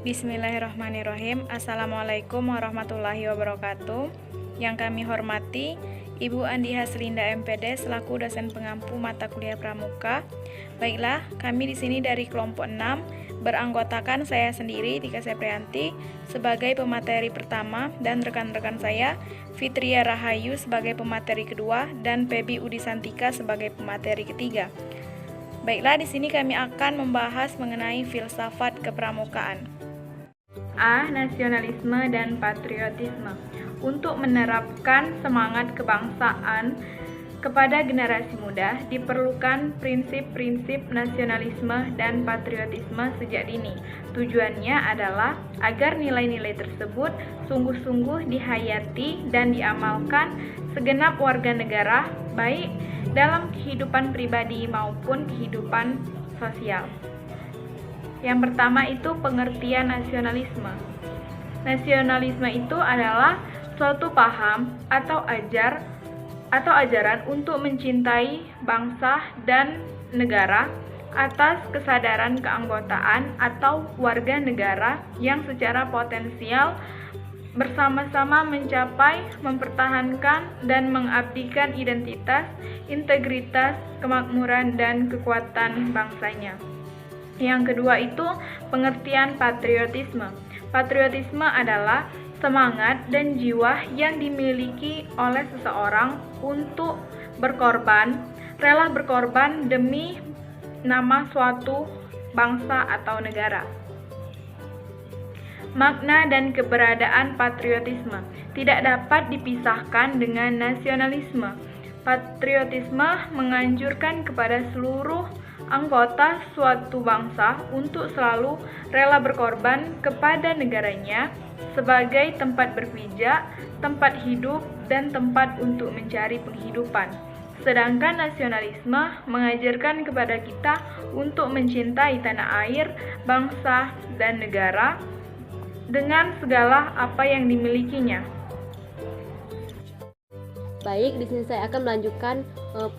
Bismillahirrahmanirrahim. Assalamualaikum warahmatullahi wabarakatuh. Yang kami hormati Ibu Andi Haslinda MPD selaku dosen pengampu mata kuliah Pramuka. Baiklah, kami di sini dari kelompok 6 beranggotakan saya sendiri Tika Seprianti sebagai pemateri pertama dan rekan-rekan saya Fitria Rahayu sebagai pemateri kedua dan Pebi Udisantika sebagai pemateri ketiga. Baiklah, di sini kami akan membahas mengenai filsafat kepramukaan. A. Nasionalisme dan patriotisme. Untuk menerapkan semangat kebangsaan kepada generasi muda, diperlukan prinsip-prinsip nasionalisme dan patriotisme sejak dini. Tujuannya adalah agar nilai-nilai tersebut sungguh-sungguh dihayati dan diamalkan segenap warga negara, baik dalam kehidupan pribadi maupun kehidupan sosial. Yang pertama itu pengertian nasionalisme. Nasionalisme itu adalah suatu paham atau ajaran untuk mencintai bangsa dan negara atas kesadaran keanggotaan atau warga negara yang secara potensial bersama-sama mencapai, mempertahankan, dan mengabdikan identitas, integritas, kemakmuran, dan kekuatan bangsanya. Yang kedua itu pengertian patriotisme. Patriotisme adalah semangat dan jiwa yang dimiliki oleh seseorang untuk berkorban, rela berkorban demi nama suatu bangsa atau negara. Makna dan keberadaan patriotisme tidak dapat dipisahkan dengan nasionalisme. Patriotisme menganjurkan kepada seluruh anggota suatu bangsa untuk selalu rela berkorban kepada negaranya sebagai tempat berpijak, tempat hidup, dan tempat untuk mencari penghidupan. Sedangkan nasionalisme mengajarkan kepada kita untuk mencintai tanah air, bangsa, dan negara dengan segala apa yang dimilikinya. Baik, di sini saya akan melanjutkan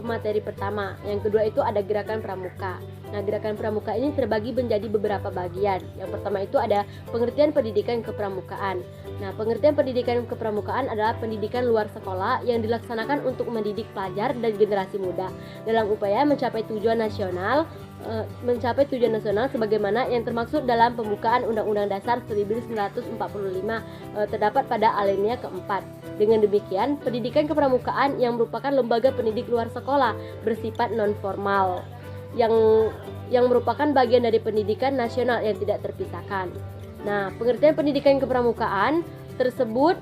pemateri pertama. Yang kedua itu ada gerakan pramuka. Nah, gerakan pramuka ini terbagi menjadi beberapa bagian. Yang pertama itu ada pengertian pendidikan kepramukaan. Nah, pengertian pendidikan kepramukaan adalah pendidikan luar sekolah yang dilaksanakan untuk mendidik pelajar dan generasi muda dalam upaya mencapai tujuan nasional sebagaimana yang termaksud dalam pembukaan Undang-Undang Dasar 1945 terdapat pada alinea keempat. Dengan demikian, pendidikan kepramukaan yang merupakan lembaga pendidik luar sekolah bersifat non-formal yang merupakan bagian dari pendidikan nasional yang tidak terpisahkan. Nah, pengertian pendidikan kepramukaan tersebut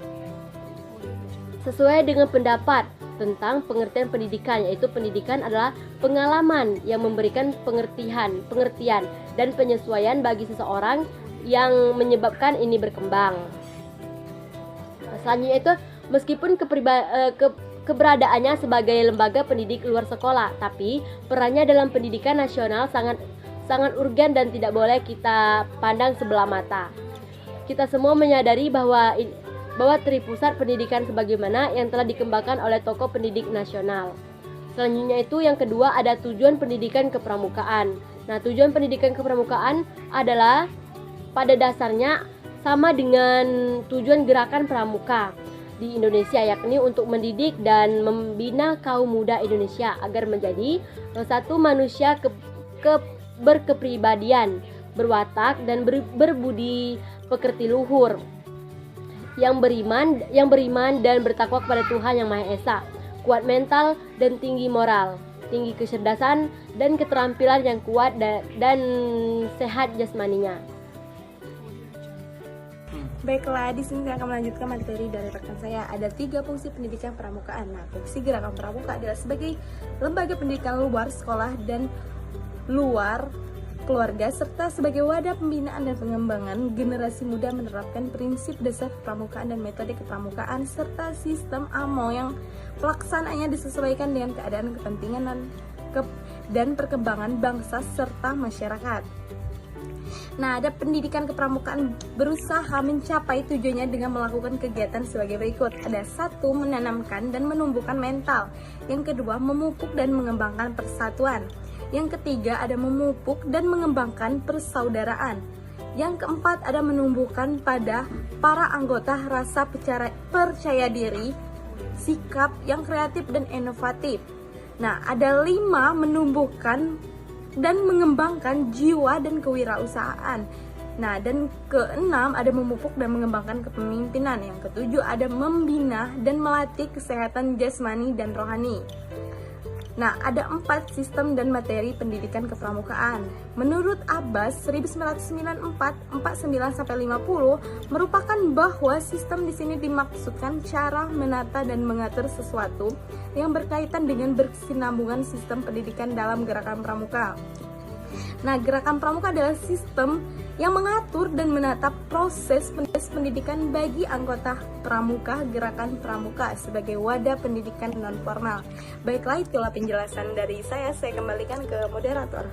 sesuai dengan pendapat tentang pengertian pendidikan, yaitu pendidikan adalah pengalaman yang memberikan pengertian dan penyesuaian bagi seseorang yang menyebabkan ini berkembang. Selanjutnya itu meskipun keberadaannya sebagai lembaga pendidik luar sekolah, tapi perannya dalam pendidikan nasional sangat urgen dan tidak boleh kita pandang sebelah mata. Kita semua menyadari bahwa terpusat pendidikan sebagaimana yang telah dikembangkan oleh tokoh pendidik nasional. Selanjutnya itu yang kedua ada tujuan pendidikan kepramukaan. Nah, tujuan pendidikan kepramukaan adalah pada dasarnya sama dengan tujuan gerakan pramuka di Indonesia, yakni untuk mendidik dan membina kaum muda Indonesia agar menjadi satu manusia berkepribadian, berwatak dan berbudi pekerti luhur, yang beriman dan bertakwa kepada Tuhan Yang Maha Esa, kuat mental dan tinggi moral, tinggi kecerdasan dan keterampilan yang kuat dan sehat jasmaninya. Baiklah, di sini saya akan melanjutkan materi dari rekan saya. Ada 3 fungsi pendidikan pramukaan. Nah, fungsi gerakan pramuka adalah sebagai lembaga pendidikan luar sekolah dan luar keluarga, serta sebagai wadah pembinaan dan pengembangan generasi muda menerapkan prinsip dasar kepramukaan dan metode kepramukaan, serta sistem AMO yang pelaksanaannya disesuaikan dengan keadaan, kepentingan, dan perkembangan bangsa serta masyarakat. Nah, ada pendidikan kepramukaan berusaha mencapai tujuannya dengan melakukan kegiatan sebagai berikut. Ada 1, menanamkan dan menumbuhkan mental. Yang kedua, memupuk dan mengembangkan persatuan. Yang ketiga, ada memupuk dan mengembangkan persaudaraan. Yang keempat, ada menumbuhkan pada para anggota rasa percaya diri, sikap yang kreatif dan inovatif. Nah, ada 5, menumbuhkan dan mengembangkan jiwa dan kewirausahaan. Nah, dan keenam, ada memupuk dan mengembangkan kepemimpinan. Yang ketujuh, ada membina dan melatih kesehatan jasmani dan rohani. Nah, ada 4 sistem dan materi pendidikan kepramukaan. Menurut Abbas 1994-49-50 merupakan bahwa sistem di sini dimaksudkan cara menata dan mengatur sesuatu yang berkaitan dengan berkesinambungan sistem pendidikan dalam gerakan pramuka. Nah, gerakan pramuka adalah sistem yang mengatur dan menata proses pendidikan bagi anggota pramuka gerakan pramuka sebagai wadah pendidikan non formal. Baiklah, itulah penjelasan dari saya kembalikan ke moderator.